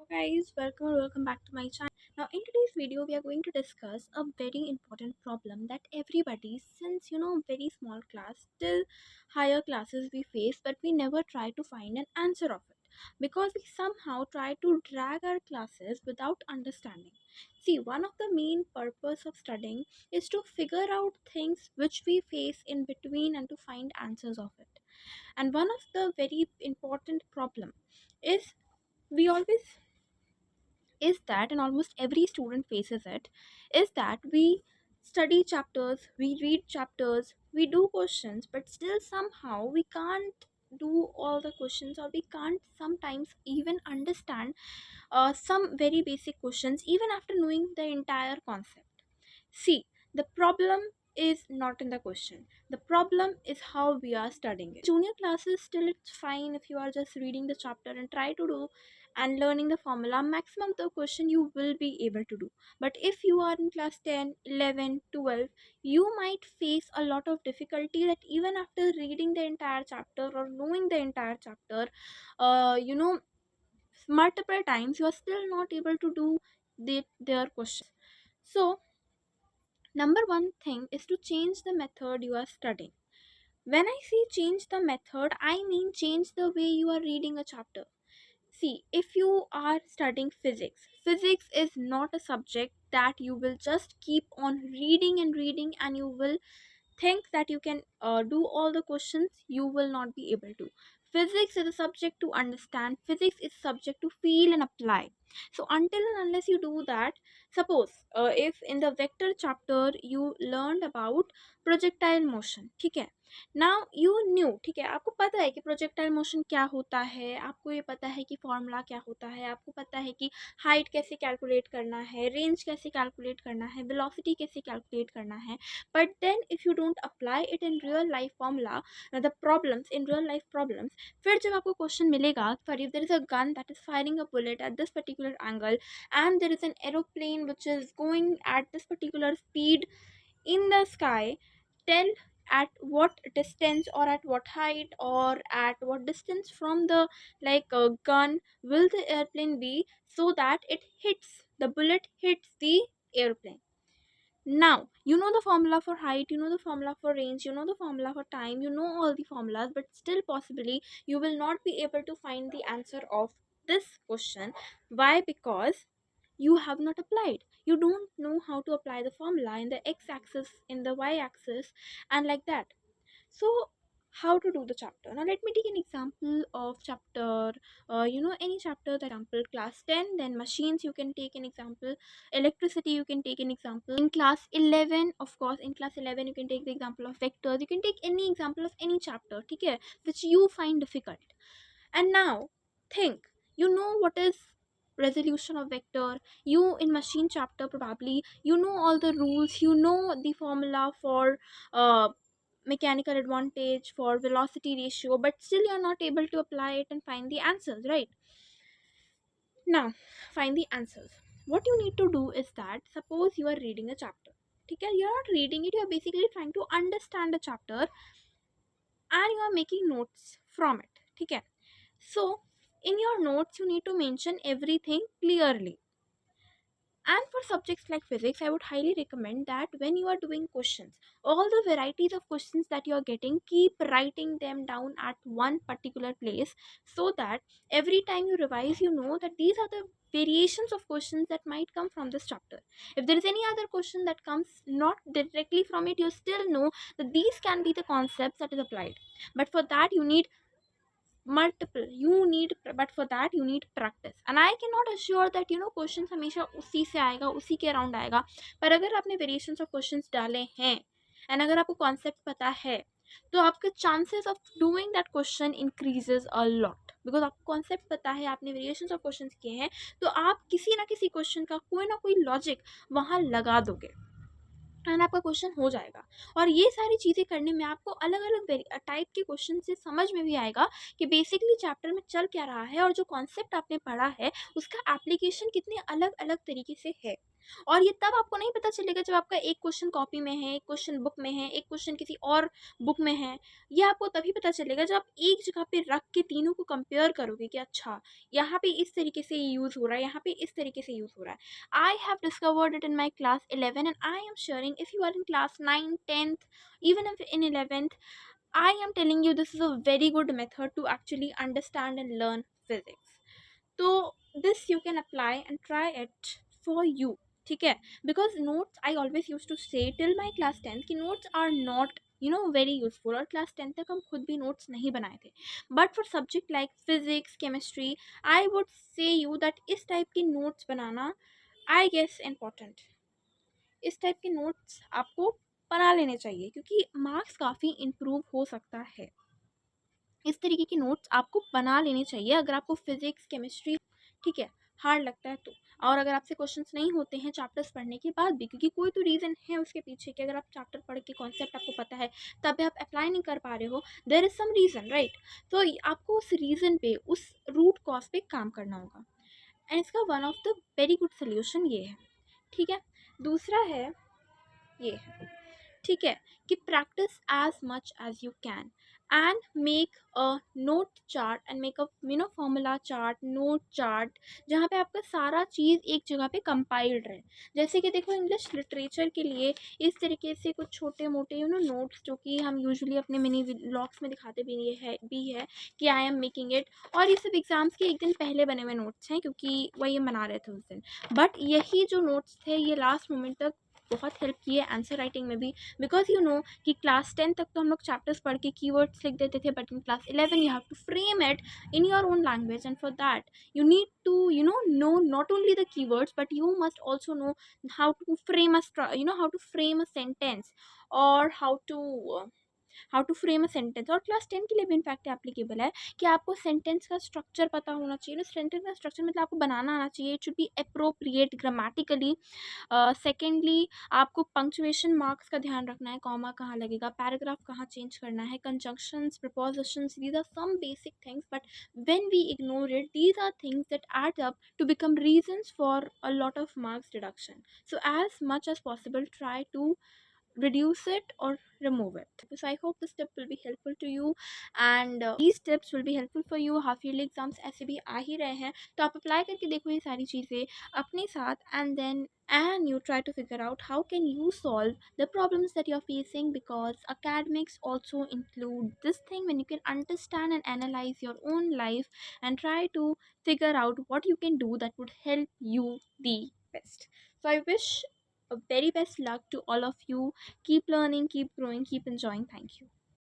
Guys, welcome back to my channel. Now in today's video we are going to discuss a very important problem that everybody since very small class till higher classes we face, but we never try to find an answer of it because we somehow try to drag our classes without understanding. See, one of the main purpose of studying is to figure out things which we face in between and to find answers of it. And one of the very important problem is we always is that, and almost every student faces it, is that we study chapters, we read chapters, we do questions, but still somehow we can't do all the questions, or we can't sometimes even understand some very basic questions even after knowing the entire concept. See, the problem is not in the question. The problem is how we are studying it. Junior classes, still it's fine if you are just reading the chapter and try to do and learning the formula. Maximum the question you will be able to do. But if you are in class 10, 11, 12, you might face a lot of difficulty that even after reading the entire chapter or knowing the entire chapter, uh, you know, multiple times, you are still not able to do their questions. So number one thing is to change the method you are studying. When I say change the method, I mean change the way you are reading a chapter. See, if you are studying physics, physics is not a subject that you will just keep on reading and reading and you will think that you can do all the questions. You will not be able to. Physics is a subject to understand, physics is subject to feel and apply. So until and unless you do that, suppose if in the vector chapter you learned about projectile motion, ठीक है, now you new, ठीक है, आपको पता है कि projectile motion क्या होता है, आपको ये पता है कि फॉर्मूला क्या होता है, आपको पता है कि हाइट कैसे कैलकुलेट करना है, रेंज कैसे कैलकुलेट करना है, वेलोसिटी कैसे कैलकुलेट करना है. But then if you don't apply it in real life formula, the problems in real life problems, फिर जब आपको क्वेश्चन मिलेगा, for if there is a gun that is firing a bullet at this particular angle and there is an aeroplane which is going at this particular speed in the sky, tell at what distance or at what height or at what distance from the gun will the airplane be so that it hits, the bullet hits the airplane. Now, you know the formula for height, you know the formula for range, you know the formula for time, you know all the formulas, but still possibly you will not be able to find the answer of this question. Why? Because you have not applied. You don't know how to apply the formula in the x-axis, in the y-axis, and like that. So how to do the chapter? Now let me take an example of chapter, any chapter, the example class 10, then machines you can take an example, electricity you can take an example. In class 11, of course, in class 11 you can take the example of vectors, you can take any example of any chapter, okay, which you find difficult. And now think, you know what is resolution of vector, you in machine chapter probably you know all the rules, you know the formula for mechanical advantage, for velocity ratio, but still you're not able to apply it and find the answers, right? Now find the answers. What you need to do is that, suppose you are reading a chapter, okay, you're not reading it, you're basically trying to understand the chapter and you are making notes from it, okay. So in your notes you need to mention everything clearly. And for subjects like physics, I would highly recommend that when you are doing questions, all the varieties of questions that you are getting, keep writing them down at one particular place so that every time you revise, you know that these are the variations of questions that might come from this chapter. If there is any other question that comes not directly from it, you still know that these can be the concepts that is applied. But for that, you need multiple, you need, but for that you need practice. And I cannot assure that questions हमेशा उसी से आएगा, उसी के around आएगा, पर अगर आपने वेरिएशंस ऑफ क्वेश्चंस डाले हैं एंड अगर आपको कॉन्सेप्ट पता है, तो आपके chances of doing that question increases a lot, because आपको कॉन्सेप्ट पता है, आपने वेरिएशंस ऑफ क्वेश्चंस किए हैं, तो आप किसी ना किसी क्वेश्चन का कोई ना कोई लॉजिक वहाँ लगा दोगे. एंड आपका क्वेश्चन हो जाएगा। और ये सारी चीज़ें करने में आपको अलग अलग टाइप के क्वेश्चन से समझ में भी आएगा कि बेसिकली चैप्टर में चल क्या रहा है, और जो कॉन्सेप्ट आपने पढ़ा है उसका एप्लीकेशन कितने अलग अलग तरीके से है। और ये तब आपको नहीं पता चलेगा जब आपका एक क्वेश्चन कॉपी में है, एक क्वेश्चन बुक में है, एक क्वेश्चन किसी और बुक में है। ये आपको तभी पता चलेगा जब आप एक जगह पे रख के तीनों को कंपेयर करोगे कि अच्छा, यहाँ पे इस तरीके से यूज़ हो रहा है, यहाँ पे इस तरीके से यूज़ हो रहा है। I have discovered it in my class 11, and I am sharing if you are in class 9, 10th, even if in 11th, I am telling you this is a very good method to actually understand and learn physics. So this you can apply and try it for you. ठीक है, because notes I always use to say till my class 10th कि notes are not very useful, और class 10th तक हम खुद भी notes नहीं बनाए थे। But for subject like physics, chemistry, I would say you that इस टाइप के नोट्स बनाना आई गेस इम्पॉर्टेंट। इस टाइप के नोट्स आपको बना लेने चाहिए क्योंकि मार्क्स काफ़ी इम्प्रूव हो सकता है। इस तरीके के नोट्स आपको बना लेने चाहिए अगर आपको फिजिक्स, केमिस्ट्री, ठीक है, हार्ड लगता है तो। और अगर आपसे क्वेश्चंस नहीं होते हैं चैप्टर्स पढ़ने के बाद भी, क्योंकि कोई तो रीज़न है उसके पीछे कि अगर आप चैप्टर पढ़ के कॉन्सेप्ट आपको पता है तब भी आप अप्लाई नहीं कर पा रहे हो, there is some reason, right. तो आपको उस रीज़न पे, उस रूट कॉज पे काम करना होगा। एंड इसका one of the very good solution ये है, ठीक है। दूसरा है ये, ठीक है, कि practice as much as you can and make a note chart and make a formula chart, note chart, जहाँ पे आपका सारा चीज़ एक जगह पे कंपाइल्ड रहे। जैसे कि देखो इंग्लिश लिटरेचर के लिए इस तरीके से कुछ छोटे मोटे नोट्स जो कि हम यूजुअली अपने मिनी व्लॉग्स में दिखाते भी है कि आई एम मेकिंग इट। और ये सब एग्जाम्स के एक दिन पहले बने हुए नोट्स हैं क्योंकि वही बना रहे थे उस दिन। बट यही जो नोट्स थे ये लास्ट मोमेंट तक बहुत हेल्प किए आंसर राइटिंग में भी, बिकॉज कि क्लास 10 तक तो हम लोग चैप्टर्स पढ़ के कीवर्ड्स लिख देते थे, but in class 11 you have to frame it in your own language, and for that you need to know not only the keywords but you must also know how to frame how to frame a sentence, or how to frame a sentence. और class 10 के लिए भी in fact applicable है कि आपको sentence का structure पता होना चाहिए ना। सेंटेंस का स्ट्रक्चर मतलब आपको बनाना आना चाहिए, it should be appropriate grammatically. Secondly आपको पंक्चुएशन मार्क्स का ध्यान रखना है, कॉमा कहाँ लगेगा, पैराग्राफ कहाँ चेंज करना है, conjunctions, prepositions, these are some basic things, but when we ignore it, these are things that add up to become reasons for a lot of marks deduction. So as much as possible try to reduce it or remove it. So I hope this tip will be helpful to you, and these tips will be helpful for you। Half yearly exams ऐसे भी आ ही रहे हैं तो आप apply करके देखो ये सारी चीज़ें अपने साथ, and you try to figure out how can you solve the problems that you're facing, because academics also include this thing when you can understand and analyze your own life and try to figure out what you can do that would help you the best. So I wish a very best luck to all of you. Keep learning, keep growing, keep enjoying. Thank you.